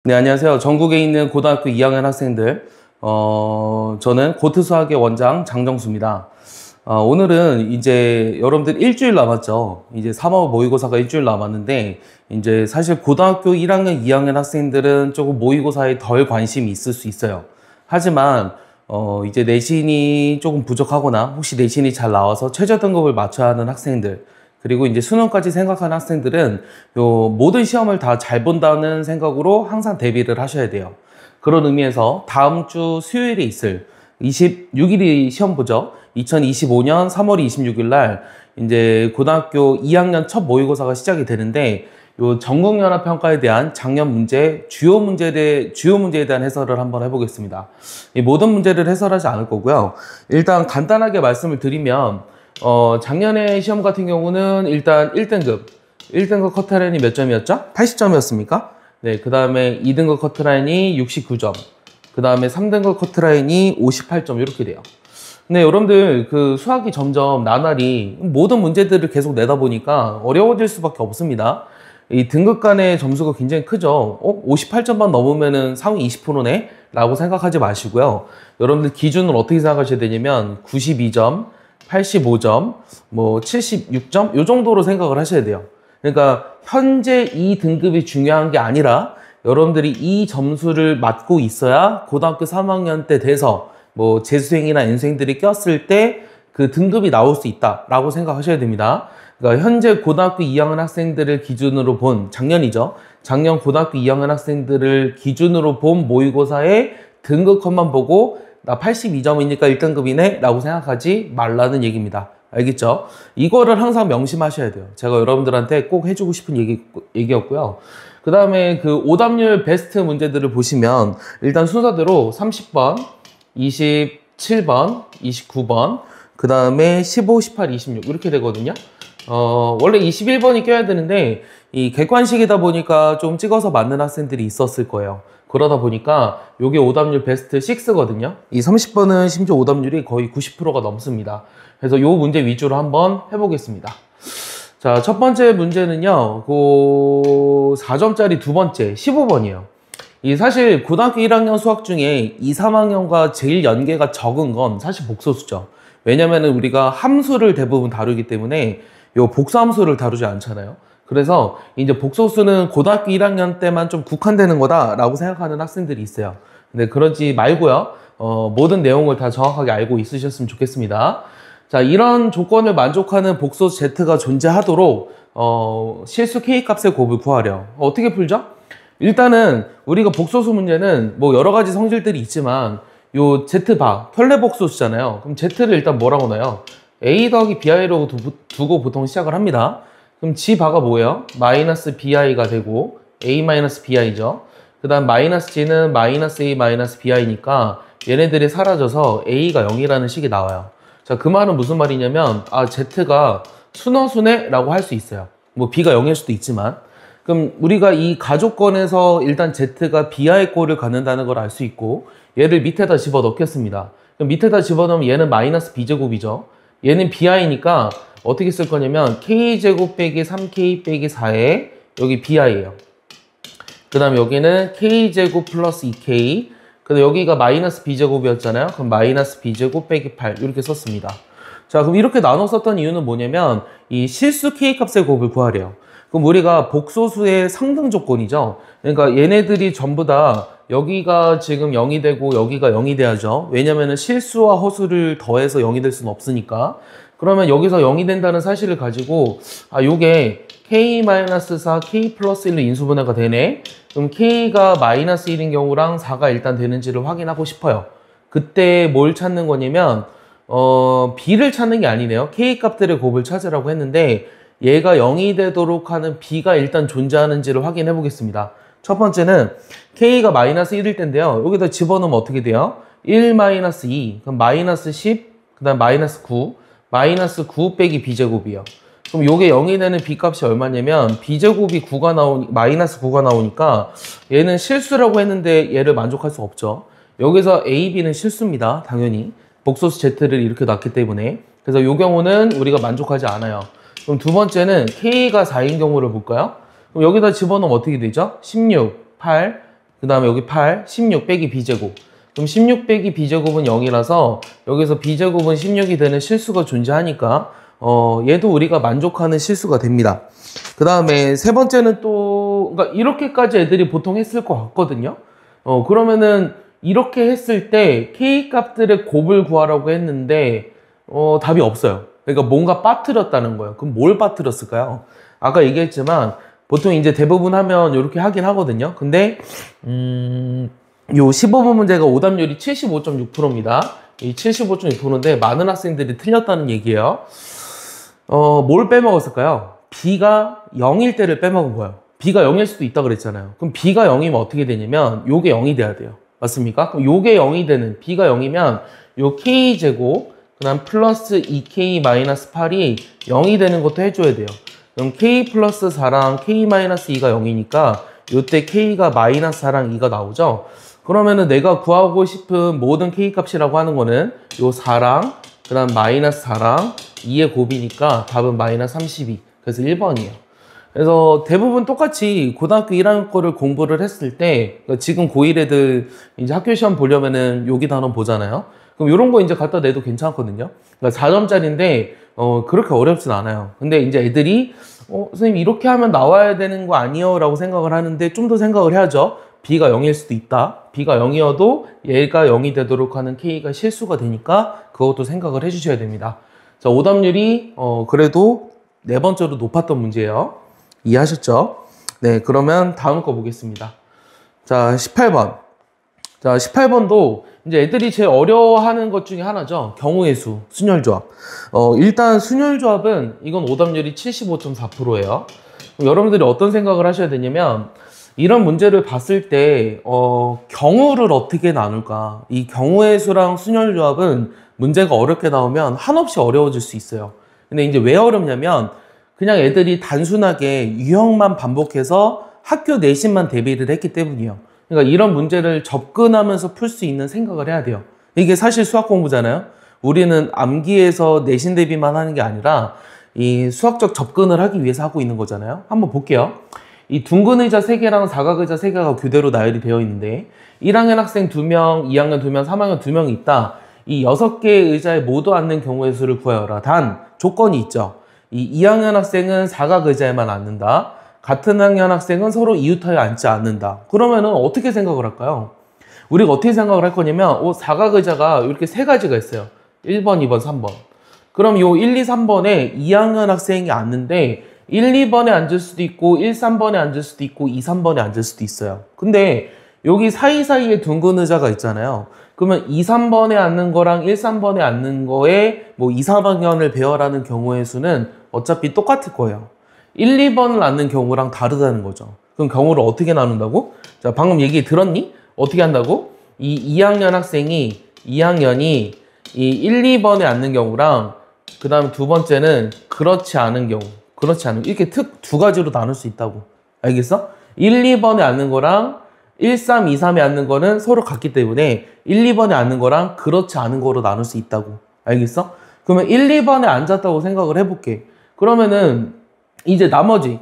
네, 안녕하세요. 전국에 있는 고등학교 2학년 학생들, 저는 고트수학의 원장 장정수입니다. 오늘은 이제 여러분들 일주일 남았죠. 이제 3월 모의고사가 일주일 남았는데, 이제 사실 고등학교 1학년, 2학년 학생들은 조금 모의고사에 덜 관심이 있을 수 있어요. 하지만, 이제 내신이 조금 부족하거나, 혹시 내신이 잘 나와서 최저 등급을 맞춰야 하는 학생들, 그리고 이제 수능까지 생각하는 학생들은 요 모든 시험을 다 잘 본다는 생각으로 항상 대비를 하셔야 돼요. 그런 의미에서 다음 주 수요일에 있을 26일이 시험 보죠. 2025년 3월 26일 날 이제 고등학교 2학년 첫 모의고사가 시작이 되는데 요 전국연합평가에 대한 작년 문제, 주요 문제에 대한 해설을 한번 해보겠습니다. 이 모든 문제를 해설하지 않을 거고요. 일단 간단하게 말씀을 드리면 작년에 시험 같은 경우는 일단 1등급 커트라인이 몇 점이었죠? 80점이었습니까? 네, 그 다음에 2등급 커트라인이 69점, 그 다음에 3등급 커트라인이 58점 이렇게 돼요. 근데 여러분들 그 수학이 점점 나날이 모든 문제들을 계속 내다 보니까 어려워질 수밖에 없습니다. 이 등급 간의 점수가 굉장히 크죠. 58점만 넘으면은 상위 20%네? 라고 생각하지 마시고요. 여러분들 기준을 어떻게 생각하셔야 되냐면 92점, 85점, 뭐 76점 요 정도로 생각을 하셔야 돼요. 그러니까 현재 이 등급이 중요한 게 아니라 여러분들이 이 점수를 맞고 있어야 고등학교 3학년 때 돼서 뭐 재수생이나 N수생들이 꼈을 때 그 등급이 나올 수 있다라고 생각하셔야 됩니다. 그러니까 현재 고등학교 2학년 학생들을 기준으로 본 작년이죠. 작년 고등학교 2학년 학생들을 기준으로 본 모의고사의 등급컷만 보고 나 82점이니까 1등급이네 라고 생각하지 말라는 얘기입니다. 알겠죠? 이거를 항상 명심하셔야 돼요. 제가 여러분들한테 꼭 해주고 싶은 얘기였고요. 그 다음에 그 오답률 베스트 문제들을 보시면 일단 순서대로 30번, 27번, 29번, 그 다음에 15, 18, 26 이렇게 되거든요. 원래 21번이 껴야 되는데 이 객관식이다 보니까 좀 찍어서 맞는 학생들이 있었을 거예요. 그러다 보니까 요게 오답률 베스트 6거든요. 이 30번은 심지어 오답률이 거의 90%가 넘습니다. 그래서 요 문제 위주로 한번 해보겠습니다. 자, 첫 번째 문제는요. 그 4점짜리 두 번째 15번이에요. 이 사실 고등학교 1학년 수학 중에 2, 3학년과 제일 연계가 적은 건 사실 복소수죠. 왜냐면은 우리가 함수를 대부분 다루기 때문에 요 복수함수를 다루지 않잖아요. 그래서 이제 복소수는 고등학교 1학년 때만 좀 국한되는 거다라고 생각하는 학생들이 있어요. 근데 그러지 말고요. 모든 내용을 다 정확하게 알고 있으셨으면 좋겠습니다. 자, 이런 조건을 만족하는 복소수 Z가 존재하도록 실수 K값의 곱을 구하려. 어떻게 풀죠? 일단은 우리가 복소수 문제는 뭐 여러 가지 성질들이 있지만 요 Z바, 편례복소수잖아요. 그럼 Z를 일단 뭐라고 넣어요? A 더하기 BI로 두고 보통 시작을 합니다. 그럼 G바가 뭐예요? 마이너스 BI가 되고 A 마이너스 BI죠. 그 다음 마이너스 G는 마이너스 A 마이너스 BI니까 얘네들이 사라져서 A가 0이라는 식이 나와요. 자, 그 말은 무슨 말이냐면 Z가 순허순해 라고 할 수 있어요. 뭐 B가 0일 수도 있지만 그럼 우리가 이 가족권에서 일단 Z가 BI 꼴을 갖는다는 걸 알 수 있고 얘를 밑에다 집어넣겠습니다. 그럼 밑에다 집어넣으면 얘는 마이너스 B제곱이죠. 얘는 BI니까 어떻게 쓸 거냐면 K제곱 빼기 3K 빼기 4에 여기 BI예요. 그 다음 여기는 K제곱 플러스 2K 그 다음 여기가 마이너스 B제곱이었잖아요. 그럼 마이너스 B제곱 빼기 8 이렇게 썼습니다. 자, 그럼 이렇게 나눠 썼던 이유는 뭐냐면 이 실수 K값의 곱을 구하래요. 그럼 우리가 복소수의 상등 조건이죠. 그러니까 얘네들이 전부 다 여기가 지금 0이 되고 여기가 0이 돼야죠. 왜냐면은 실수와 허수를 더해서 0이 될 수는 없으니까. 그러면 여기서 0이 된다는 사실을 가지고 요게 K-4, K 플러스 1로 인수분해가 되네. 그럼 K가 마이너스 1인 경우랑 4가 일단 되는지를 확인하고 싶어요. 그때 뭘 찾는 거냐면 B를 찾는 게 아니네요. K 값들의 곱을 찾으라고 했는데 얘가 0이 되도록 하는 B가 일단 존재하는지를 확인해 보겠습니다. 첫 번째는 K가 마이너스 1일 텐데요. 여기다 집어넣으면 어떻게 돼요? 1 마이너스 2, 그럼 마이너스 10, 그 다음 마이너스 9, 마이너스 9 빼기 B제곱이요. 그럼 요게 0이 되는 B값이 얼마냐면 B제곱이 9가 마이너스 9가 나오니까 얘는 실수라고 했는데 얘를 만족할 수 없죠. 여기서 A, B는 실수입니다. 당연히. 복소수 Z를 이렇게 놨기 때문에. 그래서 요 경우는 우리가 만족하지 않아요. 그럼 두 번째는 K가 4인 경우를 볼까요? 그럼 여기다 집어넣으면 어떻게 되죠? 16, 8, 그 다음에 여기 8, 16 빼기 b제곱. 그럼 16 빼기 b제곱은 0이라서 여기서 b제곱은 16이 되는 실수가 존재하니까 얘도 우리가 만족하는 실수가 됩니다. 그 다음에 세 번째는 또 그러니까 이렇게까지 애들이 보통 했을 것 같거든요. 그러면은 이렇게 했을 때 k 값들의 곱을 구하라고 했는데 답이 없어요. 그러니까 뭔가 빠뜨렸다는 거예요. 그럼 뭘 빠뜨렸을까요? 아까 얘기했지만 보통 이제 대부분 하면 이렇게 하긴 하거든요. 근데 요 15번 문제가 오답률이 75.6%입니다. 이 75.6%인데 많은 학생들이 틀렸다는 얘기예요. 뭘 빼먹었을까요? b가 0일 때를 빼먹은 거예요. b가 0일 수도 있다 그랬잖아요. 그럼 b가 0이면 어떻게 되냐면 요게 0이 돼야 돼요. 맞습니까? 그럼 요게 0이 되는 b가 0이면 요 k제곱 그 다음 플러스 2k 마이너스 8이 0이 되는 것도 해줘야 돼요. 그럼 k 플러스 4랑 k 마이너스 2가 0이니까 요때 k가 마이너스 4랑 2가 나오죠. 그러면은 내가 구하고 싶은 모든 k 값이라고 하는 거는 요 4랑 그 다음 마이너스 4랑 2의 곱이니까 답은 마이너스 32. 그래서 1번이에요. 그래서 대부분 똑같이 고등학교 1학년 거를 공부를 했을 때 그러니까 지금 고1 애들 이제 학교 시험 보려면은 여기 단원 보잖아요. 그럼 이런 거 이제 갖다 내도 괜찮거든요. 그러니까 4점짜리인데 그렇게 어렵진 않아요. 근데 이제 애들이 선생님 이렇게 하면 나와야 되는 거 아니에요? 라고 생각을 하는데 좀 더 생각을 해야죠. b가 0일 수도 있다. b가 0이어도 얘가 0이 되도록 하는 k가 실수가 되니까 그것도 생각을 해주셔야 됩니다. 자, 오답률이 그래도 네 번째로 높았던 문제예요. 이해하셨죠? 네, 그러면 다음 거 보겠습니다. 자, 18번. 자, 18번도 이제 애들이 제일 어려워하는 것 중에 하나죠. 경우의 수, 순열조합. 일단 순열조합은 이건 오답률이 75.4%예요. 여러분들이 어떤 생각을 하셔야 되냐면 이런 문제를 봤을 때 경우를 어떻게 나눌까? 이 경우의 수랑 순열조합은 문제가 어렵게 나오면 한없이 어려워질 수 있어요. 근데 이제 왜 어렵냐면 그냥 애들이 단순하게 유형만 반복해서 학교 내신만 대비를 했기 때문이에요. 그러니까 이런 문제를 접근하면서 풀 수 있는 생각을 해야 돼요. 이게 사실 수학 공부잖아요. 우리는 암기해서 내신 대비만 하는 게 아니라 이 수학적 접근을 하기 위해서 하고 있는 거잖아요. 한번 볼게요. 이 둥근 의자 3개랑 사각 의자 3개가 교대로 나열이 되어 있는데 1학년 학생 2명, 2학년 2명, 3학년 2명이 있다. 이 6개의 의자에 모두 앉는 경우의 수를 구하여라. 단 조건이 있죠. 이 2학년 학생은 사각 의자에만 앉는다. 같은 학년 학생은 서로 이웃하여 앉지 않는다. 그러면은 어떻게 생각을 할까요? 우리가 어떻게 생각을 할 거냐면 사각 의자가 이렇게 세 가지가 있어요. 1번, 2번, 3번. 그럼 요 1, 2, 3번에 2학년 학생이 앉는데 1, 2번에 앉을 수도 있고 1, 3번에 앉을 수도 있고 2, 3번에 앉을 수도 있어요. 근데 여기 사이사이에 둥근 의자가 있잖아요. 그러면 2, 3번에 앉는 거랑 1, 3번에 앉는 거에 뭐 2, 4학년을 배열하는 경우의 수는 어차피 똑같을 거예요. 1, 2번을 앉는 경우랑 다르다는 거죠. 그럼 경우를 어떻게 나눈다고? 자, 방금 얘기 들었니? 어떻게 한다고? 이 2학년 학생이 2학년이 이 1, 2번에 앉는 경우랑 그 다음 두 번째는 그렇지 않은 경우 이렇게 두 가지로 나눌 수 있다고. 알겠어? 1, 2번에 앉는 거랑 1, 3, 2, 3에 앉는 거는 서로 같기 때문에 1, 2번에 앉는 거랑 그렇지 않은 거로 나눌 수 있다고. 알겠어? 그러면 1, 2번에 앉았다고 생각을 해볼게. 그러면은 이제 나머지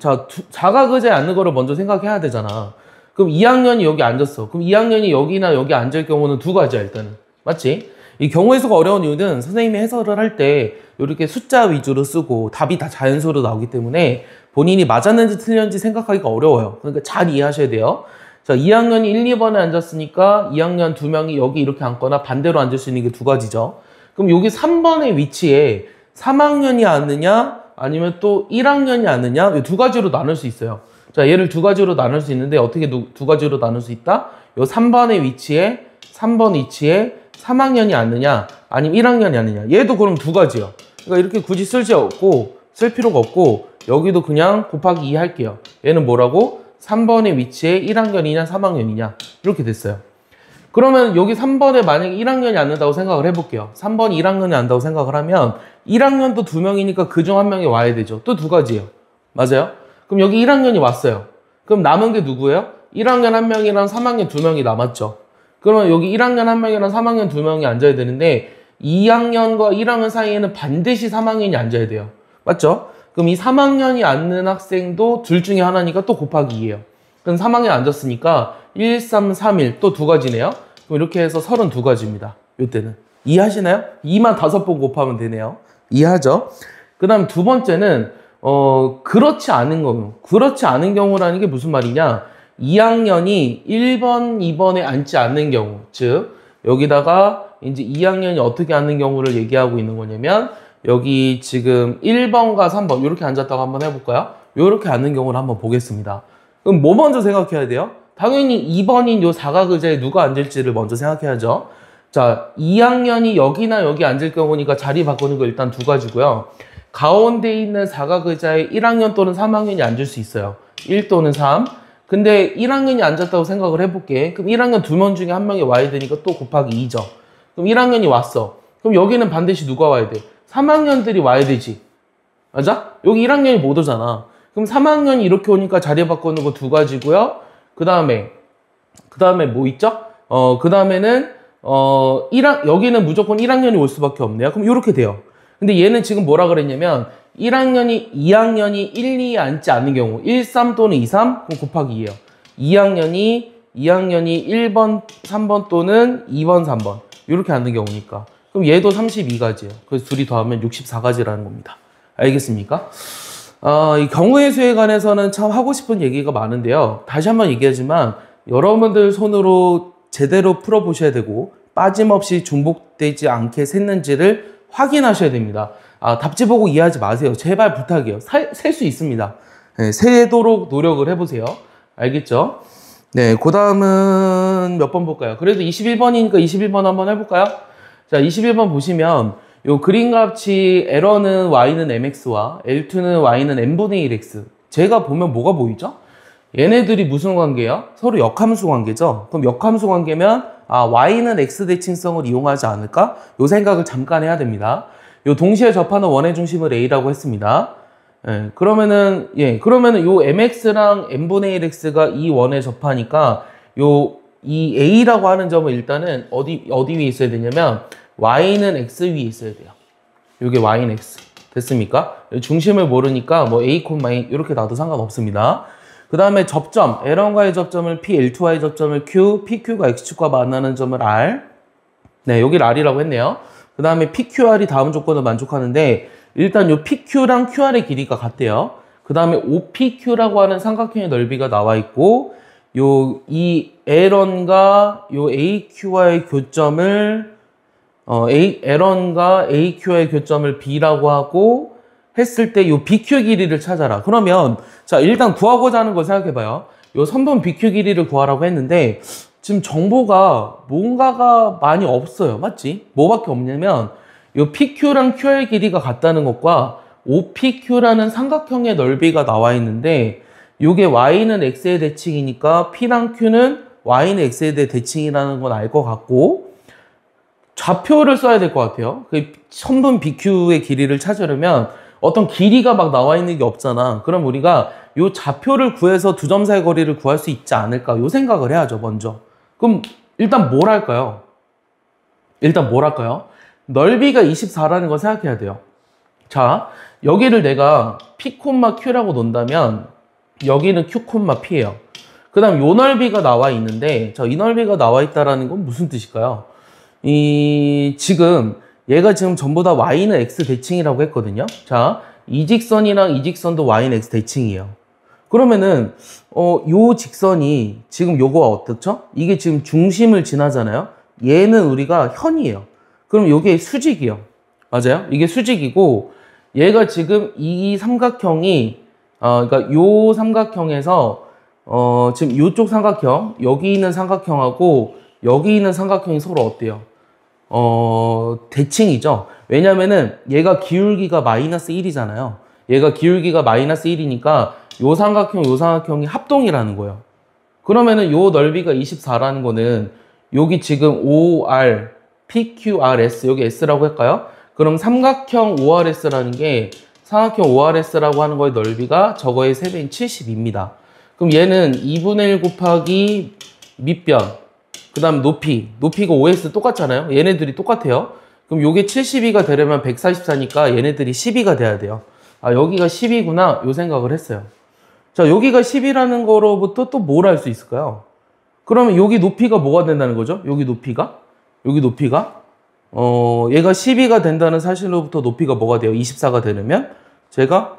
사각 의자에 앉는 거를 먼저 생각해야 되잖아. 그럼 2학년이 여기 앉았어. 그럼 2학년이 여기나 여기 앉을 경우는 두 가지야 일단은. 맞지? 이 경우의 수가 어려운 이유는 선생님이 해설을 할 때 이렇게 숫자 위주로 쓰고 답이 다 자연수로 나오기 때문에 본인이 맞았는지 틀렸는지 생각하기가 어려워요. 그러니까 잘 이해하셔야 돼요. 자, 2학년이 1, 2번에 앉았으니까 2학년 2명이 여기 이렇게 앉거나 반대로 앉을 수 있는 게 두 가지죠. 그럼 여기 3번의 위치에 3학년이 앉느냐 아니면 또 1학년이 앉느냐 이 두 가지로 나눌 수 있어요. 자, 얘를 두 가지로 나눌 수 있는데 어떻게 두 가지로 나눌 수 있다? 요 3번 위치에 3학년이 앉느냐 아니면 1학년이 앉느냐. 얘도 그럼 두 가지요. 그러니까 이렇게 굳이 쓸 필요가 없고 여기도 그냥 곱하기 2 할게요. 얘는 뭐라고? 3번의 위치에 1학년이냐 3학년이냐 이렇게 됐어요. 그러면 여기 3번에 만약에 1학년이 앉는다고 생각을 해볼게요. 3번이 1학년이 앉는다고 생각을 하면 1학년도 2명이니까 그중 한 명이 와야 되죠. 또 두 가지예요. 맞아요? 그럼 여기 1학년이 왔어요. 그럼 남은 게 누구예요? 1학년 1명이랑 3학년 2명이 남았죠. 그러면 여기 1학년 1명이랑 3학년 2명이 앉아야 되는데 2학년과 1학년 사이에는 반드시 3학년이 앉아야 돼요. 맞죠? 그럼 이 3학년이 앉는 학생도 둘 중에 하나니까 또 곱하기 2예요. 그럼 3학년 앉았으니까 1, 3, 3, 1 또 두 가지네요. 그럼 이렇게 해서 32가지입니다. 이때는. 이해하시나요? 2만 5번 곱하면 되네요. 이해하죠? 그 다음 두 번째는 그렇지 않은 경우. 그렇지 않은 경우라는 게 무슨 말이냐? 2학년이 1번, 2번에 앉지 않는 경우. 즉 여기다가 이제 2학년이 어떻게 앉는 경우를 얘기하고 있는 거냐면 여기 지금 1번과 3번 이렇게 앉았다고 한번 해볼까요? 이렇게 앉는 경우를 한번 보겠습니다. 그럼 뭐 먼저 생각해야 돼요? 당연히 2번인 요 사각 의자에 누가 앉을지를 먼저 생각해야죠. 자, 2학년이 여기나 여기 앉을 경우니까 자리 바꾸는 거 일단 두 가지고요. 가운데 있는 사각 의자에 1학년 또는 3학년이 앉을 수 있어요. 1 또는 3. 근데 1학년이 앉았다고 생각을 해볼게. 그럼 1학년 2명 중에 한 명이 와야 되니까 또 곱하기 2죠. 그럼 1학년이 왔어. 그럼 여기는 반드시 누가 와야 돼? 3학년들이 와야 되지. 맞아? 여기 1학년이 못 오잖아. 그럼 3학년이 이렇게 오니까 자리 바꾸는 거 두 가지고요. 그 다음에 뭐 있죠? 그 다음에는 여기는 무조건 1학년이 올 수밖에 없네요. 그럼 이렇게 돼요. 근데 얘는 지금 뭐라 그랬냐면 2학년이 1, 2에 앉지 않는 경우 1, 3 또는 2, 3 그럼 곱하기 2예요. 2학년이 1번, 3번 또는 2번, 3번 이렇게 앉는 경우니까 그럼 얘도 32가지예요. 그래서 둘이 더하면 64가지라는 겁니다. 알겠습니까? 이 경우의 수에 관해서는 참 하고 싶은 얘기가 많은데요. 다시 한번 얘기하지만 여러분들 손으로 제대로 풀어보셔야 되고 빠짐없이 중복되지 않게 샜는지를 확인하셔야 됩니다. 답지 보고 이해하지 마세요. 제발 부탁이에요. 셀 수 있습니다. 네, 세도록 노력을 해보세요. 알겠죠? 네, 그 다음은 몇 번 볼까요? 그래도 21번이니까 21번 한번 해볼까요? 자, 21번 보시면 요 그림같이 L는 Y는 MX와 L2는 Y는 N분의 1X. 제가 보면 뭐가 보이죠? 얘네들이 무슨 관계예요? 서로 역함수 관계죠? 그럼 역함수 관계면 Y는 X 대칭성을 이용하지 않을까? 요 생각을 잠깐 해야 됩니다. 요 동시에 접하는 원의 중심을 A라고 했습니다. 그러면은 요 MX랑 N분의 1X가 이 원에 접하니까 이 A라고 하는 점은 일단은 어디 위에 있어야 되냐면 Y는 X 위에 있어야 돼요. 요게 Y는 X. 됐습니까? 중심을 모르니까 뭐 A, 이렇게 놔도 상관없습니다. 그 다음에 접점, L1과의 접점을 P, L2와의 접점을 Q, PQ가 X축과 만나는 점을 R. 네, 여기를 R이라고 했네요. 그 다음에 PQR이 다음 조건을 만족하는데 일단 요 PQ랑 QR의 길이가 같대요. 그 다음에 OPQ라고 하는 삼각형의 넓이가 나와 있고 이 L1과 요 AQ와의 교점을 L1과 AQ와의 교점을 B라고 하고 했을 때 요 BQ 길이를 찾아라. 그러면 자 일단 구하고자 하는 걸 생각해봐요. 요 선분 BQ 길이를 구하라고 했는데 지금 정보가 뭔가가 많이 없어요. 맞지? 뭐밖에 없냐면 요 PQ랑 QR의 길이가 같다는 것과 OPQ라는 삼각형의 넓이가 나와 있는데 요게 Y는 X의 대칭이니까 P랑 Q는 Y는 X의 대칭이라는 건 알 것 같고 좌표를 써야 될 것 같아요. 그 선분 BQ의 길이를 찾으려면 어떤 길이가 막 나와 있는 게 없잖아. 그럼 우리가 요 좌표를 구해서 두 점 사이 거리를 구할 수 있지 않을까? 요 생각을 해야죠, 먼저. 그럼 일단 뭘 할까요? 넓이가 24라는 걸 생각해야 돼요. 자, 여기를 내가 P, Q라고 놓는다면 여기는 Q, P예요. 그 다음 요 넓이가 나와 있는데 자, 이 넓이가 나와 있다라는 건 무슨 뜻일까요? 지금 얘가 지금 전부 다 Y는 X 대칭이라고 했거든요. 자, 이 직선이랑 이 직선도 Y는 X 대칭이에요. 그러면은 요 직선이 지금 요거와 어떻죠? 이게 지금 중심을 지나잖아요. 얘는 우리가 현이에요. 그럼 요게 수직이요. 맞아요? 이게 수직이고 얘가 지금 이 삼각형이 그러니까 요 삼각형에서 지금 요쪽 삼각형 여기 있는 삼각형하고 여기 있는 삼각형이 서로 어때요? 대칭이죠. 왜냐면은 얘가 기울기가 마이너스 1이잖아요. 얘가 기울기가 마이너스 1이니까 요 삼각형이 합동이라는 거예요. 그러면은 요 넓이가 24라는 거는 여기 지금 OR, PQRS 여기 S라고 할까요? 그럼 삼각형 ORS라는 게 삼각형 ORS라고 하는 거의 넓이가 저거의 3배인 72입니다. 그럼 얘는 2분의 1 곱하기 밑변 그 다음 높이가 OS 똑같잖아요. 얘네들이 똑같아요. 그럼 요게 72가 되려면 144니까 얘네들이 12가 돼야 돼요. 여기가 10이구나 요 생각을 했어요. 자, 여기가 10이라는 거로부터 또 뭘 알 수 있을까요? 그러면 여기 높이가 뭐가 된다는 거죠? 여기 높이가 얘가 12가 된다는 사실로부터 높이가 뭐가 돼요? 24가 되려면 자,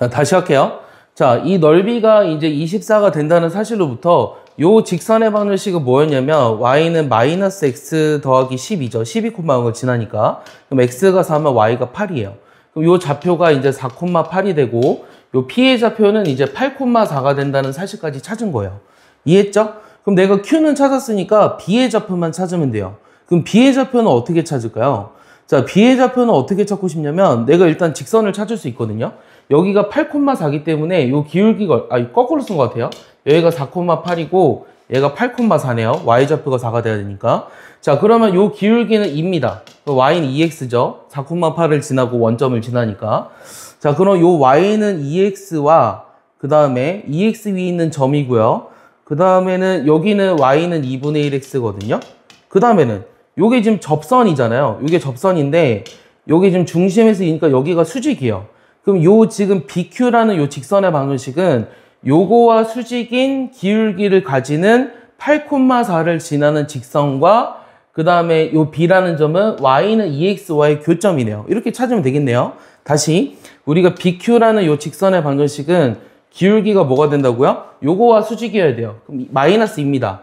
다시 할게요. 자, 이 넓이가 이제 24가 된다는 사실로부터 요 직선의 방정식은 뭐였냐면 y는 마이너스 x 더하기 12죠. 12,0을 지나니까. 그럼 x가 4면 y가 8이에요. 그럼 요 좌표가 이제 4,8이 되고 요 p의 좌표는 이제 8,4가 된다는 사실까지 찾은 거예요. 이해했죠? 그럼 내가 q는 찾았으니까 b의 좌표만 찾으면 돼요. 그럼 b의 좌표는 어떻게 찾을까요? 자, b의 좌표는 어떻게 찾고 싶냐면 내가 일단 직선을 찾을 수 있거든요. 여기가 8,4이기 때문에 요 기울기가 거꾸로 쓴 것 같아요. 여기가 4,8이고 얘가 8,4네요. y좌표가 4가 돼야 되니까. 자, 그러면 요 기울기는 2입니다. y는 2x죠. 4,8을 지나고 원점을 지나니까. 자, 그럼 요 y는 2x와 그 다음에 2x 위에 있는 점이고요. 그 다음에는 여기는 y는 2분의 1x거든요. 그 다음에는 요게 지금 접선이잖아요. 요게 접선인데 요게 지금 중심에서 이니까 여기가 수직이에요. 그럼 요 지금 BQ라는 요 직선의 방정식은 요거와 수직인 기울기를 가지는 8,4를 지나는 직선과 그 다음에 요 B라는 점은 Y는 2XY의 교점이네요. 이렇게 찾으면 되겠네요. 다시 우리가 BQ라는 요 직선의 방정식은 기울기가 뭐가 된다고요? 요거와 수직이어야 돼요. 그럼 마이너스입니다.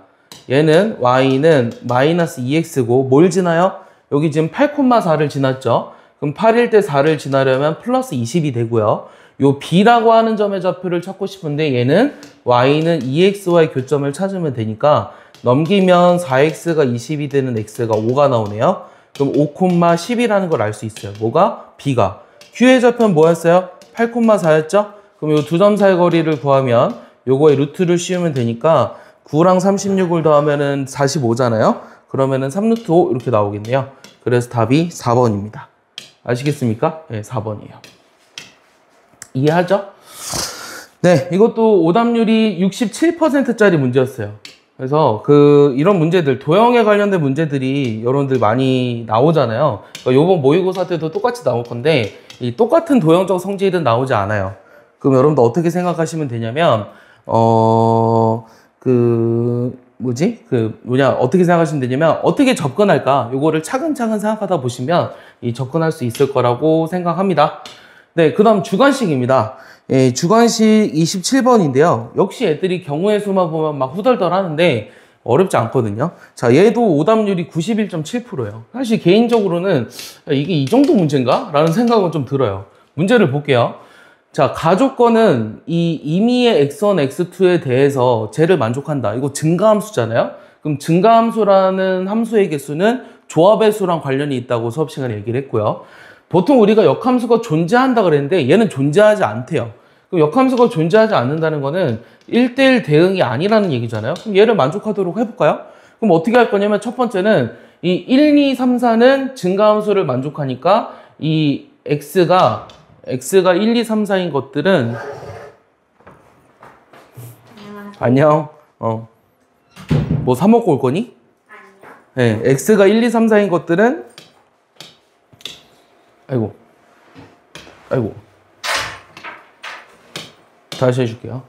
얘는 Y는 마이너스 2X고 뭘 지나요? 여기 지금 8,4를 지났죠. 그럼 8일 때 4를 지나려면 플러스 20이 되고요. 요 B라고 하는 점의 좌표를 찾고 싶은데 얘는 Y는 2X와의 교점을 찾으면 되니까 넘기면 4X가 20이 되는 X가 5가 나오네요. 그럼 5,10이라는 걸 알 수 있어요. 뭐가? B가. Q의 좌표는 뭐였어요? 8,4였죠? 그럼 요 두 점 사이 거리를 구하면 요거의 루트를 씌우면 되니까 9랑 36을 더하면은 45잖아요. 그러면은 3루트 5 이렇게 나오겠네요. 그래서 답이 4번입니다. 아시겠습니까? 네, 4번이에요. 이해하죠? 네, 이것도 오답률이 67%짜리 문제였어요. 그래서 이런 문제들, 도형에 관련된 문제들이 여러분들 많이 나오잖아요. 그러니까 요번 모의고사 때도 똑같이 나올 건데 이 똑같은 도형적 성질은 나오지 않아요. 그럼 여러분들 어떻게 생각하시면 되냐면 어떻게 생각하시면 되냐면, 어떻게 접근할까? 요거를 차근차근 생각하다 보시면 접근할 수 있을 거라고 생각합니다. 네, 그 다음 주관식입니다. 예, 주관식 27번인데요. 역시 애들이 경우의 수만 보면 막 후덜덜 하는데 어렵지 않거든요. 자, 얘도 오답률이 91.7%예요. 사실 개인적으로는 이게 이 정도 문제인가? 라는 생각은 좀 들어요. 문제를 볼게요. 자, 가조건은 이 임의의 x1, x2에 대해서 쟤를 만족한다. 이거 증가함수잖아요. 그럼 증가함수라는 함수의 개수는 조합의 수랑 관련이 있다고 수업 시간에 얘기를 했고요. 보통 우리가 역함수가 존재한다 그랬는데 얘는 존재하지 않대요. 그럼 역함수가 존재하지 않는다는 거는 1대1 대응이 아니라는 얘기잖아요. 그럼 얘를 만족하도록 해볼까요? 그럼 어떻게 할 거냐면 첫 번째는 이 1, 2, 3, 4는 증가함수를 만족하니까 이 x가 1, 2, 3, 4인 것들은 안녕. 뭐 사 먹고 올 거니? 네, x가 1, 2, 3, 4인 것들은 아이고 다시 해줄게요.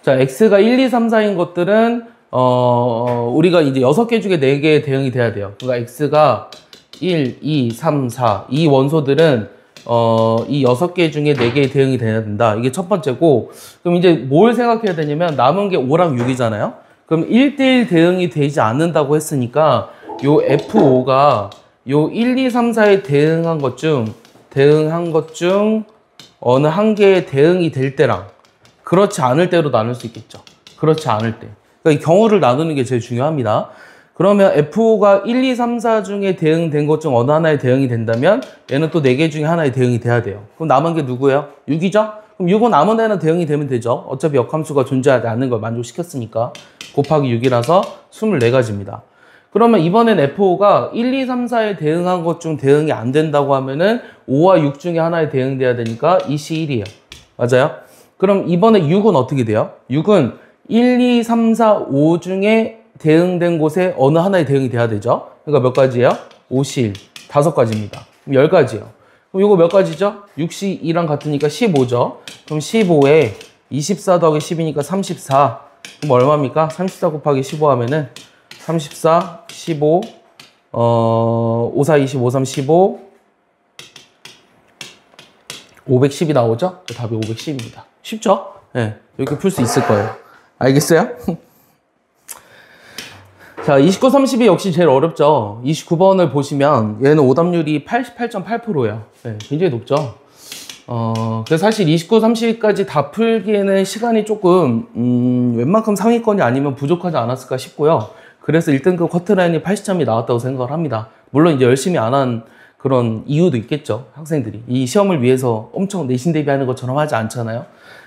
자, x가 1, 2, 3, 4인 것들은 우리가 이제 6개 중에 4개의 대응이 돼야 돼요. 그러니까 x가 1, 2, 3, 4 이 원소들은 이 6개 중에 4개의 대응이 돼야 된다. 이게 첫 번째고, 그럼 이제 뭘 생각해야 되냐면 남은 게 5랑 6이잖아요. 그럼 1대1 대응이 되지 않는다고 했으니까 요 F5가 요 1, 2, 3, 4에 대응한 것 중 어느 한 개의 대응이 될 때랑 그렇지 않을 때로 나눌 수 있겠죠. 그렇지 않을 때. 그러니까 이 경우를 나누는 게 제일 중요합니다. 그러면 F5가 1, 2, 3, 4 중에 대응된 것 중 어느 하나에 대응이 된다면 얘는 또 4개 중에 하나에 대응이 돼야 돼요. 그럼 남은 게 누구예요? 6이죠? 그럼 6은 아무 데나 대응이 되면 되죠. 어차피 역함수가 존재하지 않는 걸 만족시켰으니까. 곱하기 6이라서 24가지입니다. 그러면 이번엔 F5가 1, 2, 3, 4에 대응한 것 중 대응이 안 된다고 하면은 5와 6 중에 하나에 대응돼야 되니까 이시 1이에요. 맞아요? 그럼 이번에 6은 어떻게 돼요? 6은 1, 2, 3, 4, 5 중에 대응된 곳에 어느 하나에 대응이 돼야 되죠? 그러니까 몇 가지예요? 5시 1, 5가지입니다. 그럼 10가지예요. 그럼 이거 몇 가지죠? 6시 2랑 같으니까 15죠? 그럼 15에 24 더하기 10이니까 34. 그럼 얼마입니까? 34 곱하기 15 하면은 34, 15, 5, 4, 20, 5, 3, 15, 510이 나오죠? 답이 510입니다. 쉽죠? 네, 이렇게 풀 수 있을 거예요. 알겠어요? 자, 29, 30이 역시 제일 어렵죠. 29번을 보시면 얘는 오답률이 88.8%예요. 네, 굉장히 높죠. 그래서 사실 29, 30까지 다 풀기에는 시간이 조금 웬만큼 상위권이 아니면 부족하지 않았을까 싶고요. 그래서 1등급 커트라인이 80점이 나왔다고 생각을 합니다. 물론 이제 열심히 안 한 그런 이유도 있겠죠. 학생들이 이 시험을 위해서 엄청 내신 대비하는 것처럼 하지 않잖아요.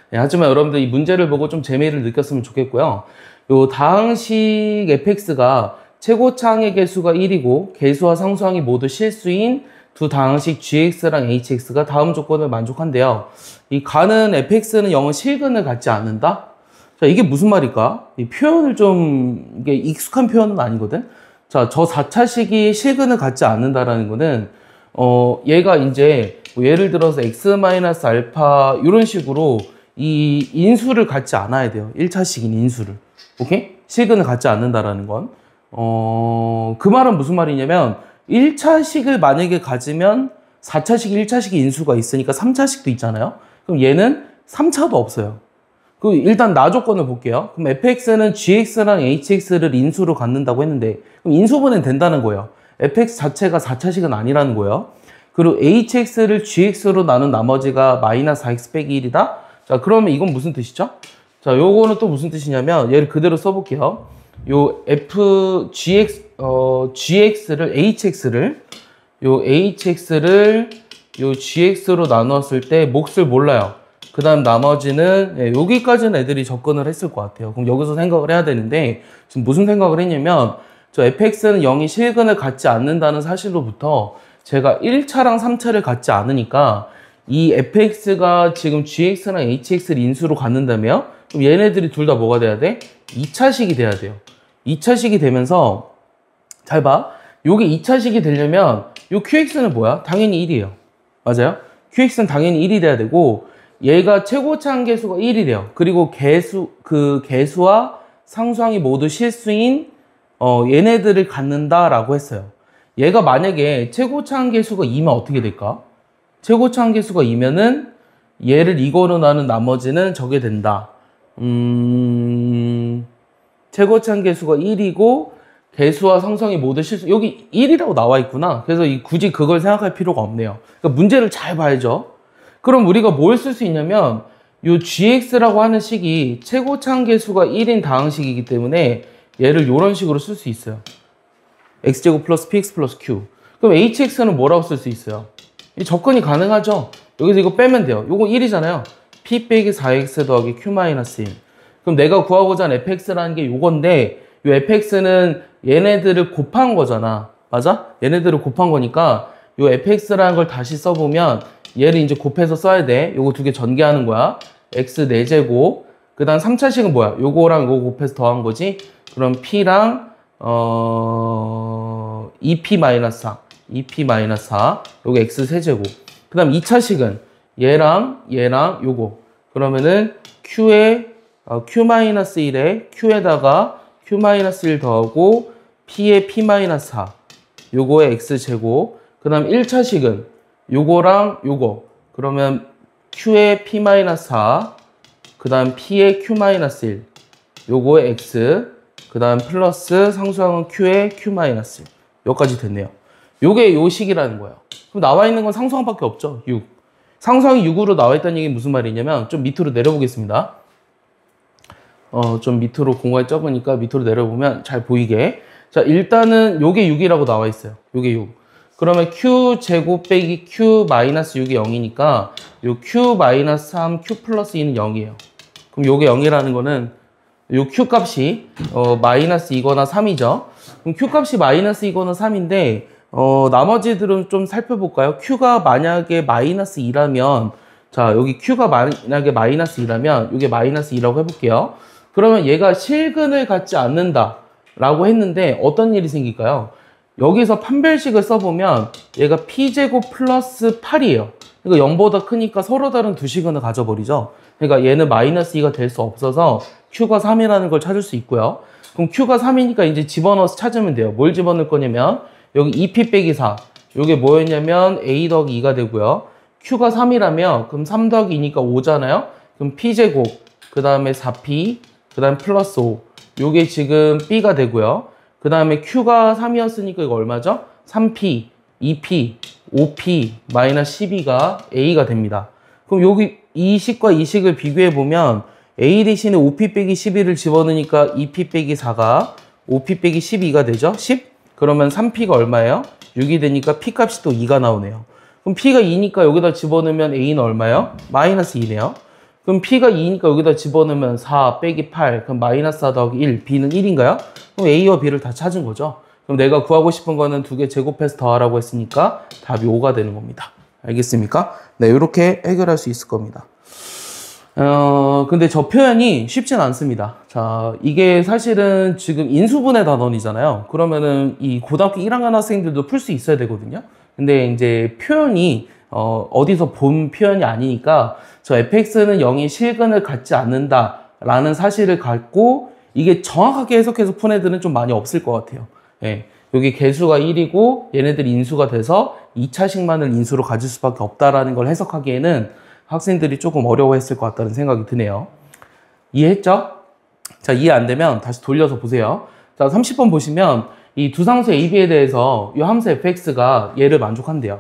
네, 하지만 여러분들 이 문제를 보고 좀 재미를 느꼈으면 좋겠고요. 요 다항식 fx가 최고차항의 개수가 1이고 개수와 상수항이 모두 실수인 두 다항식 gx랑 hx가 다음 조건을 만족한대요. 이 가는 fx는 0은 실근을 갖지 않는다? 자, 이게 무슨 말일까? 이 표현을 좀, 이게 익숙한 표현은 아니거든? 자, 저 4차식이 실근을 갖지 않는다라는 거는, 얘가 이제, 뭐 예를 들어서 x-알파, 이런 식으로 이 인수를 갖지 않아야 돼요. 1차식인 인수를. 오케이? 실근을 갖지 않는다라는 건. 그 말은 무슨 말이냐면, 1차식을 만약에 가지면 4차식, 1차식이 인수가 있으니까 3차식도 있잖아요? 그럼 얘는 3차도 없어요. 그 일단 나 조건을 볼게요. 그럼 fx는 gx랑 hx를 인수로 갖는다고 했는데 그럼 인수분해는 된다는 거예요. fx 자체가 4차식은 아니라는 거예요. 그리고 hx를 gx로 나눈 나머지가 마이너스 4x 빼기 1이다? 자, 그러면 이건 무슨 뜻이죠? 자, 요거는 또 무슨 뜻이냐면 얘를 그대로 써볼게요. 요 gx를 hx를 요 gx로 나누었을 때 몫을 몰라요. 그 다음 나머지는 여기까지는 애들이 접근을 했을 것 같아요. 그럼 여기서 생각을 해야 되는데 지금 무슨 생각을 했냐면 저 fx는 0이 실근을 갖지 않는다는 사실로부터 제가 1차랑 3차를 갖지 않으니까 이 fx가 지금 gx랑 hx를 인수로 갖는다며 그럼 얘네들이 둘 다 뭐가 돼야 돼? 2차식이 돼야 돼요. 2차식이 되면서 잘 봐. 요게 2차식이 되려면 요 qx는 뭐야? 당연히 1이에요. 맞아요? qx는 당연히 1이 돼야 되고 얘가 최고차항 개수가 1이래요. 그리고 개수와 상수항이 모두 실수인 얘네들을 갖는다라고 했어요. 얘가 만약에 최고차항 개수가 2면 어떻게 될까? 최고차항 개수가 2면은 얘를 이거로 나눈 나머지는 저게 된다. 최고차항 개수가 1이고 개수와 상수항이 모두 실수. 여기 1이라고 나와 있구나. 그래서 굳이 그걸 생각할 필요가 없네요. 그러니까 문제를 잘 봐야죠. 그럼 우리가 뭘 쓸 수 있냐면 요 gx라고 하는 식이 최고차항 개수가 1인 다항식이기 때문에 얘를 이런 식으로 쓸 수 있어요. x제곱 플러스 px 플러스 q. 그럼 hx는 뭐라고 쓸 수 있어요? 이 접근이 가능하죠? 여기서 이거 빼면 돼요. 요거 1이잖아요. p 빼기 4x 더하기 q 마이너스 1. 그럼 내가 구하고자 하는 fx라는 게 요건데 요 fx는 얘네들을 곱한 거잖아. 맞아? 얘네들을 곱한 거니까 요 fx라는 걸 다시 써보면 얘를 이제 곱해서 써야 돼. 요거 두 개 전개하는 거야. x 4제곱. 그 다음 3차식은 뭐야? 요거랑 요거 곱해서 더한 거지. 그럼 p랑 2p-4. 2p-4. 요거 x 세제곱. 그 다음 2차식은 얘랑 요거. 그러면은 q에 q-1에 q에다가 q-1 더하고 p에 p-4. 요거에 x제곱. 그 다음 1차식은 요거랑 요거. 그러면 q에 p-4. 그 다음 p에 q-1. 요거에 x. 그 다음 플러스 상수항은 q에 q-1. 여기까지 됐네요. 요게 요 식이라는 거예요. 그럼 나와 있는 건 상수항밖에 없죠. 6. 상수항이 6으로 나와 있다는 얘기 무슨 말이냐면 좀 밑으로 내려보겠습니다. 좀 밑으로 공간이 적으니까 밑으로 내려보면 잘 보이게. 자, 일단은 요게 6이라고 나와 있어요. 요게 6. 그러면 q 제곱 빼기 q 마이너스 6이 0이니까 요 q 마이너스 3, q 플러스 2는 0이에요. 그럼 요게 0이라는 거는 요 q 값이 마이너스 2거나 3이죠. 그럼 q 값이 마이너스 2거나 3인데 나머지들은 좀 살펴볼까요? q가 만약에 마이너스 2라면 자, 여기 q가 만약에 마이너스 2라면 이게 마이너스 2라고 해볼게요. 그러면 얘가 실근을 갖지 않는다 라고 했는데 어떤 일이 생길까요? 여기서 판별식을 써보면 얘가 p제곱 플러스 8이에요. 그러니까 0보다 크니까 서로 다른 두 시근을 가져버리죠. 그러니까 얘는 마이너스 2가 될 수 없어서 Q가 3이라는 걸 찾을 수 있고요. 그럼 Q가 3이니까 이제 집어넣어서 찾으면 돼요. 뭘 집어넣을 거냐면 여기 2P 빼기 4. 요게 뭐였냐면 A 더하기 2가 되고요. Q가 3이라면 그럼 3 더하기 2니까 5잖아요. 그럼 P제곱, 그 다음에 4P, 그 다음에 플러스 5. 요게 지금 B가 되고요. 그 다음에 Q가 3이었으니까 이거 얼마죠? 3P, 2P, 5P, 마이너스 12가 A가 됩니다. 그럼 여기 이 식과 이 식을 비교해보면 A 대신에 5P 빼기 12를 집어넣으니까 2P 빼기 4가 5P 빼기 12가 되죠? 10? 그러면 3P가 얼마예요? 6이 되니까 P 값이 또 2가 나오네요. 그럼 P가 2니까 여기다 집어넣으면 A는 얼마예요? 마이너스 2네요. 그럼 P가 2니까 여기다 집어넣으면 4 빼기 8, 그럼 마이너스 4 더하기 1, B는 1인가요? 그럼 A와 B를 다 찾은 거죠. 그럼 내가 구하고 싶은 거는 두 개 제곱해서 더하라고 했으니까 답이 5가 되는 겁니다. 알겠습니까? 네, 이렇게 해결할 수 있을 겁니다. 근데 저 표현이 쉽진 않습니다. 자, 이게 사실은 지금 인수분해 단원이잖아요. 그러면은 이 고등학교 1학년 학생들도 풀 수 있어야 되거든요. 근데 이제 표현이 어디서 본 표현이 아니니까 저 fx는 0이 실근을 갖지 않는다라는 사실을 갖고 이게 정확하게 해석해서 푼 애들은 좀 많이 없을 것 같아요. 예. 여기 개수가 1이고 얘네들이 인수가 돼서 2차식만을 인수로 가질 수밖에 없다라는 걸 해석하기에는 학생들이 조금 어려워했을 것 같다는 생각이 드네요. 이해했죠? 자, 이해 안 되면 다시 돌려서 보세요. 자, 30번 보시면 이 두 상수 AB에 대해서 이 함수 fx가 얘를 만족한대요.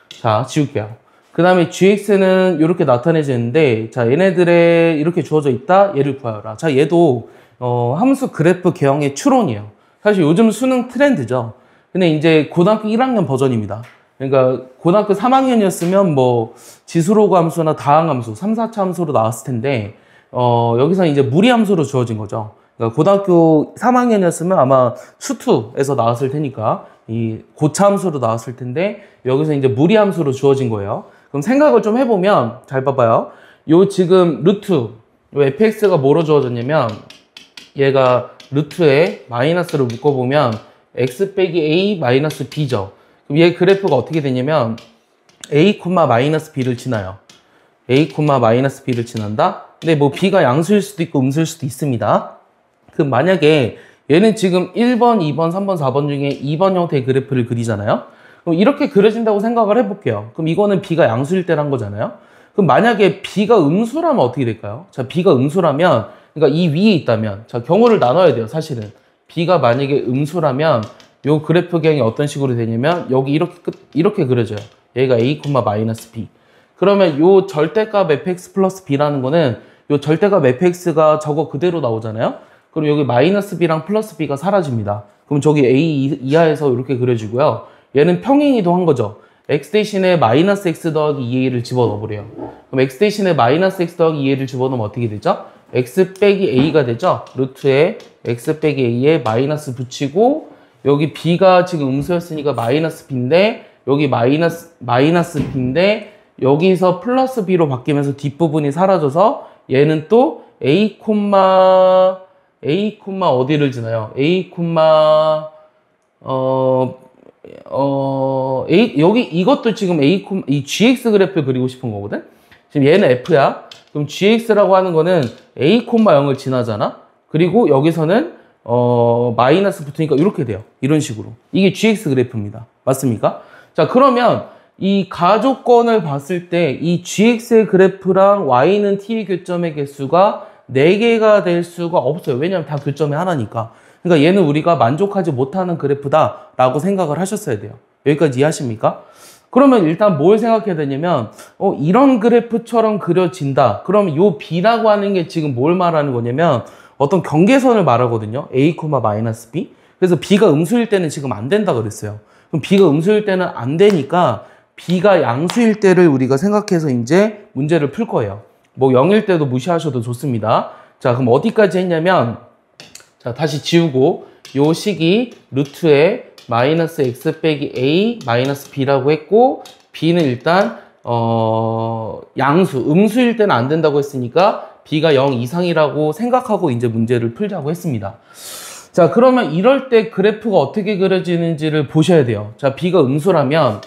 자, 지울게요. 그 다음에 gx는 이렇게 나타내지는데, 자, 얘네들의 이렇게 주어져 있다. 얘를 구하여라. 자, 얘도 함수 그래프 개형의 추론이에요. 사실 요즘 수능 트렌드죠. 근데 이제 고등학교 1학년 버전입니다. 그러니까 고등학교 3학년이었으면 뭐 지수로그 함수나 다항함수, 3, 4차 함수로 나왔을 텐데 여기서 이제 무리함수로 주어진 거죠. 그러니까 고등학교 3학년이었으면 아마 수투에서 나왔을 테니까 이 고차함수로 나왔을 텐데 여기서 이제 무리함수로 주어진 거예요. 그럼 생각을 좀 해보면 잘 봐봐요. 요 지금 루트, 요 fx가 뭐로 주어졌냐면 얘가 루트에 마이너스를 묶어보면 x 빼기 a 마이너스 b죠. 그럼 얘 그래프가 어떻게 되냐면 a, 마이너스 b를 지나요. a, 마이너스 b를 지난다. 근데 뭐 b가 양수일 수도 있고 음수일 수도 있습니다. 그럼 만약에 얘는 지금 1번, 2번, 3번, 4번 중에 2번 형태의 그래프를 그리잖아요. 그럼 이렇게 그려진다고 생각을 해볼게요. 그럼 이거는 b가 양수일 때란 거잖아요. 그럼 만약에 b가 음수라면 어떻게 될까요? 자, b가 음수라면 그러니까 이 위에 있다면 자, 경우를 나눠야 돼요. 사실은 b가 만약에 음수라면 요 그래프 개형이 어떤 식으로 되냐면 여기 이렇게 그려져요. 얘가 a, 마이너스 b. 그러면 요 절대값 fx 플러스 b라는 거는 요 절대값 fx가 저거 그대로 나오잖아요. 그럼 여기 마이너스 b랑 플러스 b가 사라집니다. 그럼 저기 a 이하에서 이렇게 그려지고요. 얘는 평행이동한 거죠. x 대신에 마이너스 x 더하기 2a를 집어넣어버려요. 그럼 x 대신에 마이너스 x 더하기 2a를 집어넣으면 어떻게 되죠? x 빼기 a가 되죠. 루트에 x 빼기 a에 마이너스 붙이고 여기 b가 지금 음수였으니까 마이너스 b인데 여기 마이너스 b인데 여기서 플러스 b로 바뀌면서 뒷부분이 사라져서 얘는 또 a, 어디를 지나요? a, 여기 이것도 지금 이 gx 그래프를 그리고 싶은 거거든? 지금 얘는 f야. 그럼 gx라고 하는 거는 a, 0을 지나잖아? 그리고 여기서는 마이너스 붙으니까 이렇게 돼요. 이런 식으로. 이게 gx 그래프입니다. 맞습니까? 자, 그러면 이 가조건을 봤을 때 이 gx의 그래프랑 y는 t의 교점의 개수가 4개가 될 수가 없어요. 왜냐하면 다 교점의 하나니까. 그러니까 얘는 우리가 만족하지 못하는 그래프다라고 생각을 하셨어야 돼요. 여기까지 이해하십니까? 그러면 일단 뭘 생각해야 되냐면 이런 그래프처럼 그려진다. 그럼 요 b라고 하는 게 지금 뭘 말하는 거냐면 어떤 경계선을 말하거든요. a, 마이너스 b. 그래서 b가 음수일 때는 지금 안 된다 그랬어요. 그럼 b가 음수일 때는 안 되니까 b가 양수일 때를 우리가 생각해서 이제 문제를 풀 거예요. 뭐 0일 때도 무시하셔도 좋습니다. 자, 그럼 어디까지 했냐면 자, 다시 지우고 요 식이 루트에 마이너스 x 빼기 a 마이너스 b라고 했고 b는 일단 양수, 음수일 때는 안 된다고 했으니까 b가 0 이상이라고 생각하고 이제 문제를 풀자고 했습니다. 자, 그러면 이럴 때 그래프가 어떻게 그려지는지를 보셔야 돼요. 자, b가 음수라면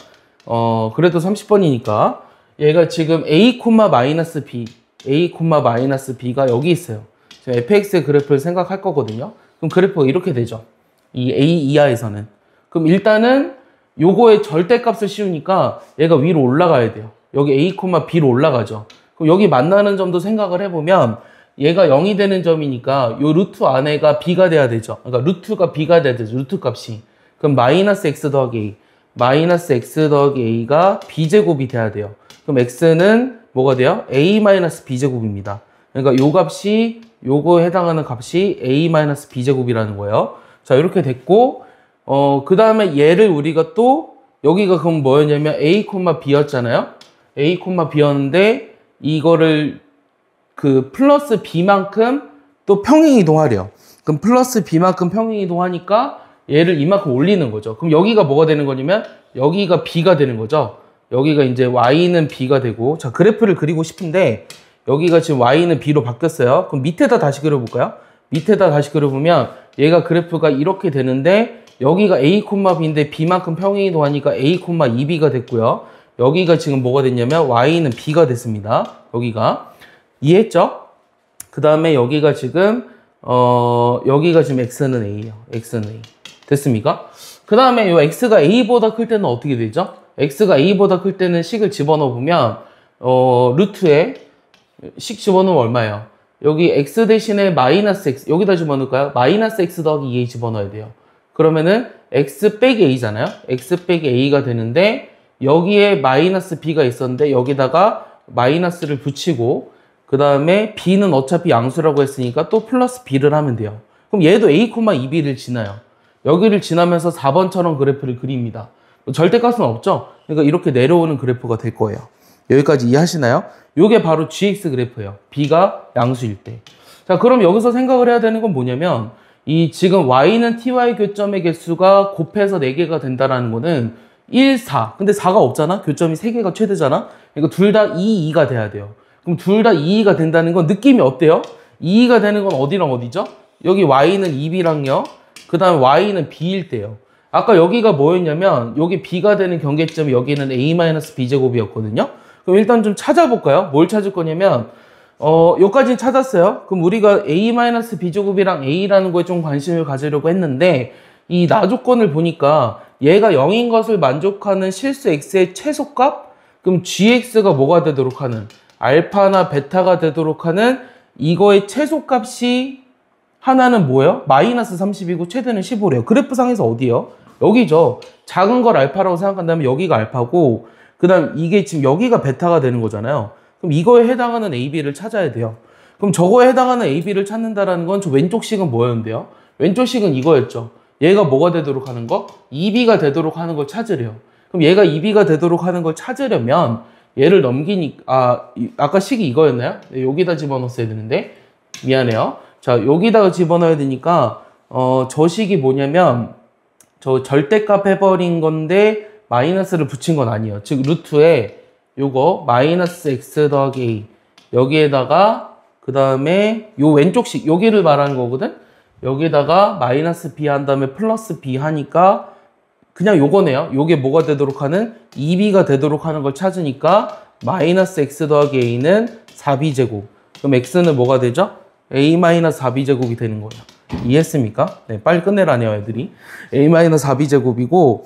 그래도 30번이니까 얘가 지금 a, 마이너스 b, a, 마이너스 b가 여기 있어요. 지금 fx의 그래프를 생각할 거거든요. 그럼 그래프가 이렇게 되죠. 이 a 이하에서는. 그럼 일단은 요거의 절대값을 씌우니까 얘가 위로 올라가야 돼요. 여기 a, b로 올라가죠. 그럼 여기 만나는 점도 생각을 해보면 얘가 0이 되는 점이니까 요 루트 안에가 b가 돼야 되죠. 그러니까 루트가 b가 돼야 되죠. 루트 값이. 그럼 마이너스 x 더하기 a. 마이너스 x 더하기 a가 b제곱이 돼야 돼요. 그럼 x는 뭐가 돼요? a 마이너스 b제곱입니다. 그러니까 요 값이 요거에 해당하는 값이 a 마이너스 b제곱이라는 거예요. 자, 이렇게 됐고 그 다음에 얘를 우리가 또 여기가 그럼 뭐였냐면 a, b였잖아요. a, b였는데 이거를 그 플러스 b만큼 또 평행이동하래요. 그럼 플러스 b만큼 평행이동하니까 얘를 이만큼 올리는 거죠. 그럼 여기가 뭐가 되는 거냐면 여기가 b가 되는 거죠. 여기가 이제 y는 b가 되고, 자, 그래프를 그리고 싶은데 여기가 지금 y는 b로 바뀌었어요. 그럼 밑에다 다시 그려볼까요? 밑에다 다시 그려보면 얘가 그래프가 이렇게 되는데 여기가 a, b인데 b만큼 평행이동하니까 a, 2b가 됐고요. 여기가 지금 뭐가 됐냐면 y는 b가 됐습니다. 여기가 이해했죠? 그 다음에 여기가 지금 x는 a예요. x는 a. 됐습니까? 그 다음에 요 x가 a보다 클 때는 어떻게 되죠? x가 a보다 클 때는 식을 집어넣어 보면 루트에 식 집어넣으면 얼마예요? 여기 x 대신에 마이너스 x 여기다 집어넣을까요? 마이너스 x 더하기 2a 집어넣어야 돼요. 그러면은 x 빼기 a잖아요. x 빼기 a가 되는데 여기에 마이너스 b가 있었는데 여기다가 마이너스를 붙이고 그 다음에 b는 어차피 양수라고 했으니까 또 플러스 b를 하면 돼요. 그럼 얘도 a, 2b를 지나요. 여기를 지나면서 4번처럼 그래프를 그립니다. 절대값은 없죠? 그러니까 이렇게 내려오는 그래프가 될 거예요. 여기까지 이해하시나요? 이게 바로 gx 그래프예요. b가 양수일 때. 자, 그럼 여기서 생각을 해야 되는 건 뭐냐면 이 지금 y는 ty 교점의 개수가 곱해서 4개가 된다라는 거는 1, 4. 근데 4가 없잖아? 교점이 3개가 최대잖아? 그러니까 둘 다 2, 2가 돼야 돼요. 그럼 둘 다 2, 2가 된다는 건 느낌이 어때요? 2, 2가 되는 건 어디랑 어디죠? 여기 y는 2b랑요. 그 다음에 y는 b일 때요. 아까 여기가 뭐였냐면 여기 b가 되는 경계점이 여기는 a-b제곱이었거든요. 그럼 일단 좀 찾아볼까요? 뭘 찾을 거냐면 여기까지는 찾았어요. 그럼 우리가 a-b제곱이랑 a라는 거에 좀 관심을 가지려고 했는데 이 나조건을 보니까 얘가 0인 것을 만족하는 실수 x의 최소값? 그럼 gx가 뭐가 되도록 하는? 알파나 베타가 되도록 하는 이거의 최소값이 하나는 뭐예요? 마이너스 30이고 최대는 15래요. 그래프상에서 어디요? 여기죠. 작은 걸 알파라고 생각한다면 여기가 알파고 그 다음 이게 지금 여기가 베타가 되는 거잖아요. 그럼 이거에 해당하는 AB를 찾아야 돼요. 그럼 저거에 해당하는 AB를 찾는다라는 건 저 왼쪽 식은 뭐였는데요? 왼쪽 식은 이거였죠. 얘가 뭐가 되도록 하는 거? 2B가 되도록 하는 걸 찾으래요. 그럼 얘가 2B가 되도록 하는 걸 찾으려면 얘를 넘기니까 아까 식이 이거였나요? 네, 여기다 집어넣었어야 되는데 미안해요. 자, 여기다가 집어넣어야 되니까 저 식이 뭐냐면 저 절대값 해버린 건데 마이너스를 붙인 건 아니에요. 즉 루트에 요거 마이너스 x 더하기 a 여기에다가 그 다음에 요 왼쪽식 여기를 말하는 거거든. 여기다가 마이너스 b 한 다음에 플러스 b 하니까 그냥 요거네요. 요게 뭐가 되도록 하는 2b가 되도록 하는 걸 찾으니까 마이너스 x 더하기 a는 4b제곱. 그럼 x는 뭐가 되죠? a-4b제곱이 되는 거예요. 이해했습니까? 네, 빨리 끝내라네요, 애들이. a-4b제곱이고,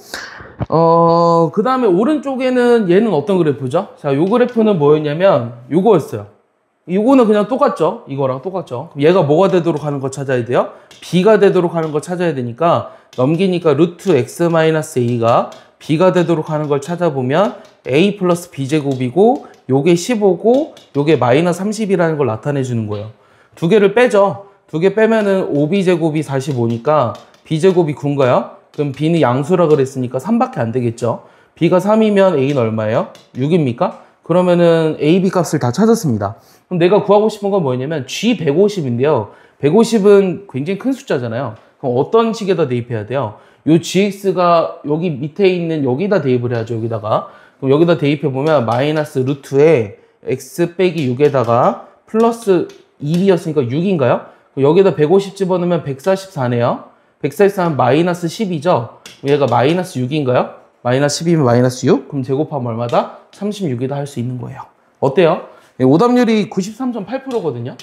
그 다음에 오른쪽에는 얘는 어떤 그래프죠? 자, 요 그래프는 뭐였냐면, 요거였어요. 요거는 그냥 똑같죠? 이거랑 똑같죠? 그럼 얘가 뭐가 되도록 하는 거 찾아야 돼요? b가 되도록 하는 거 찾아야 되니까, 넘기니까 루트 x-a가 b가 되도록 하는 걸 찾아보면, a 플러스 b제곱이고, 요게 15고, 요게 마이너스 30이라는 걸 나타내 주는 거예요. 두 개를 빼죠. 두 개 빼면은 5b제곱이 45니까 b제곱이 9인가요? 그럼 b는 양수라 그랬으니까 3밖에 안 되겠죠. b가 3이면 a는 얼마예요? 6입니까? 그러면은 a, b 값을 다 찾았습니다. 그럼 내가 구하고 싶은 건 뭐냐면 g 150인데요. 150은 굉장히 큰 숫자잖아요. 그럼 어떤 식에다 대입해야 돼요? 요 gx가 여기 밑에 있는 여기다 대입을 해야죠. 여기다가. 그럼 여기다 대입해보면 마이너스 루트에 x 빼기 6에다가 플러스 1이었으니까 6인가요? 여기다 150 집어넣으면 144네요. 144는 마이너스 10이죠. 얘가 마이너스 6인가요? 마이너스 10이면 마이너스 6? 그럼 제곱하면 얼마다? 36이다 할 수 있는 거예요. 어때요? 네, 오답률이 93.8%거든요.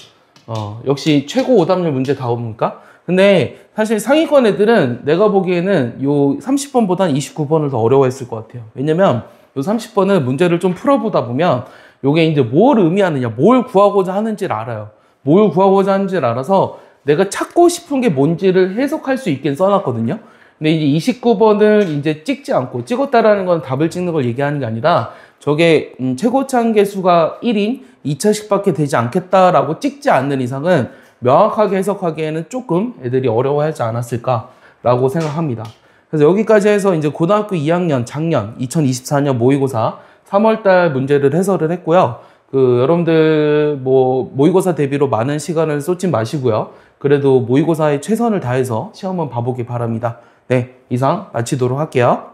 역시 최고 오답률 문제다옵니까? 근데 사실 상위권 애들은 내가 보기에는 요 30번보단 29번을 더 어려워했을 것 같아요. 왜냐면 요 30번은 문제를 좀 풀어보다 보면 요게 이제 뭘 의미하느냐, 뭘 구하고자 하는지를 알아요. 뭘 구하고자 하는지를 알아서 내가 찾고 싶은 게 뭔지를 해석할 수 있게 써놨거든요. 근데 이제 29번을 이제 찍지 않고, 찍었다라는 건 답을 찍는 걸 얘기하는 게 아니라 저게 최고차 개수가 1인 2차식밖에 되지 않겠다라고 찍지 않는 이상은 명확하게 해석하기에는 조금 애들이 어려워하지 않았을까라고 생각합니다. 그래서 여기까지 해서 이제 고등학교 2학년 작년 2024년 모의고사 3월달 문제를 해설을 했고요. 여러분들 모의고사 대비로 많은 시간을 쏟지 마시고요. 그래도 모의고사에 최선을 다해서 시험은 봐보기 바랍니다. 네, 이상 마치도록 할게요.